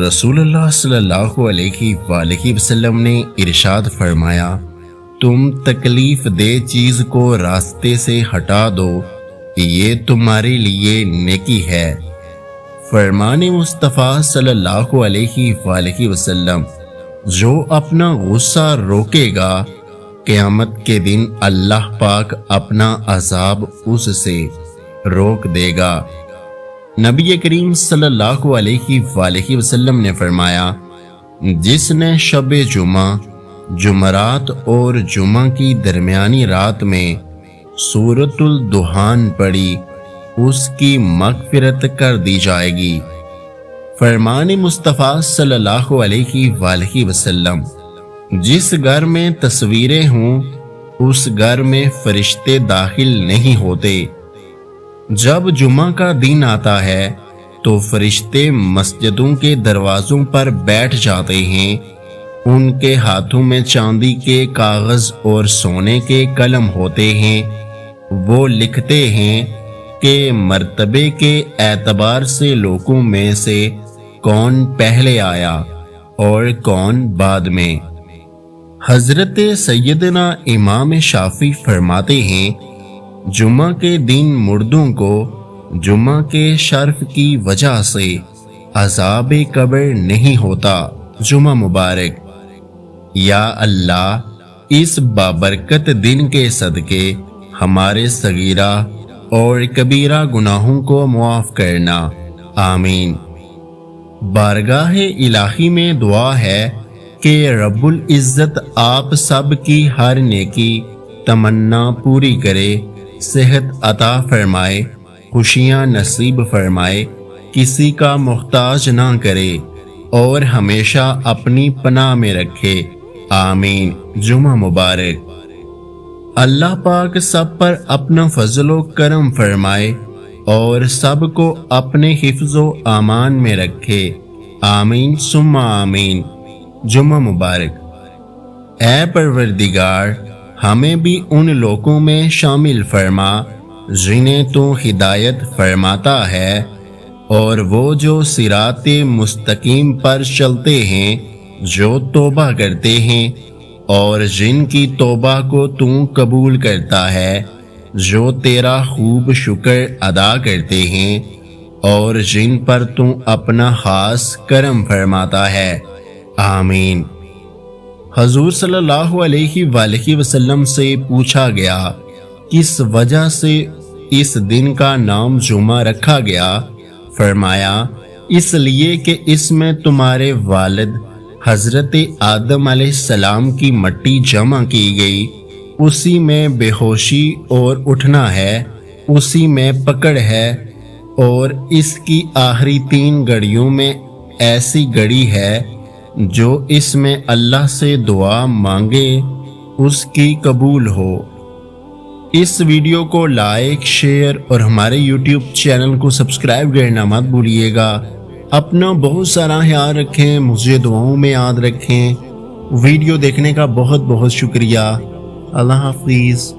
رسول اللہ صلی اللہ علیہ وآلہ وسلم نے ارشاد فرمایا، تم تکلیف دہ چیز کو راستے سے ہٹا دو، یہ تمہارے لیے نیکی ہے۔ فرمان مصطفیٰ صلی اللہ علیہ وآلہ وسلم، جو اپنا غصہ روکے گا قیامت کے دن اللہ پاک اپنا عذاب اس سے روک دے گا۔ نبی کریم صلی اللہ علیہ وآلہ وسلم نے فرمایا، جس نے شب جمعہ، جمعرات اور جمعہ کی درمیانی رات میں سورۃ الدخان پڑھی، اس کی مغفرت کر دی جائے گی۔ فرمان مصطفیٰ صلی اللہ علیہ وآلہ وسلم، جس گھر میں تصویریں ہوں اس گھر میں فرشتے داخل نہیں ہوتے۔ جب جمعہ کا دن آتا ہے تو فرشتے مسجدوں کے دروازوں پر بیٹھ جاتے ہیں، ان کے ہاتھوں میں چاندی کے کاغذ اور سونے کے قلم ہوتے ہیں، وہ لکھتے ہیں کہ مرتبے کے اعتبار سے لوگوں میں سے کون پہلے آیا اور کون بعد میں۔ حضرت سیدنا امام شافعی فرماتے ہیں، جمعہ کے دن مردوں کو جمعہ کے شرف کی وجہ سے عذاب قبر نہیں ہوتا۔ جمعہ مبارک۔ یا اللہ، اس بابرکت دن کے صدقے ہمارے صغیرہ اور کبیرہ گناہوں کو معاف کرنا، آمین۔ بارگاہ الہی میں دعا ہے کہ رب العزت آپ سب کی ہر نیکی تمنا پوری کرے، صحت عطا فرمائے، خوشیاں نصیب فرمائے، کسی کا محتاج نہ کرے اور ہمیشہ اپنی پناہ میں رکھے، آمین۔ جمعہ مبارک۔ اللہ پاک سب پر اپنا فضل و کرم فرمائے اور سب کو اپنے حفظ و امان میں رکھے، آمین ثم آمین۔ جمعہ مبارک۔ اے پروردگار، ہمیں بھی ان لوگوں میں شامل فرما جنہیں تو ہدایت فرماتا ہے، اور وہ جو صراط مستقیم پر چلتے ہیں، جو توبہ کرتے ہیں اور جن کی توبہ کو تو قبول کرتا ہے، جو تیرا خوب شکر ادا کرتے ہیں اور جن پر تو اپنا خاص کرم فرماتا ہے، آمین۔ حضور صلی اللہ علیہ وآلہ وسلم سے پوچھا گیا، کس وجہ سے اس دن کا نام جمعہ رکھا گیا؟ فرمایا، اس لیے کہ اس میں تمہارے والد حضرت آدم علیہ السلام کی مٹی جمع کی گئی، اسی میں بے ہوشی اور اٹھنا ہے، اسی میں پکڑ ہے، اور اس کی آخری 3 گھڑیوں میں ایسی گھڑی ہے جو اس میں اللہ سے دعا مانگے اس کی قبول ہو۔ اس ویڈیو کو لائک، شیئر اور ہمارے یوٹیوب چینل کو سبسکرائب کرنا مت بھولیے گا۔ اپنا بہت سارا خیال رکھیں، مجھے دعاؤں میں یاد رکھیں۔ ویڈیو دیکھنے کا بہت بہت شکریہ۔ اللہ حافظ۔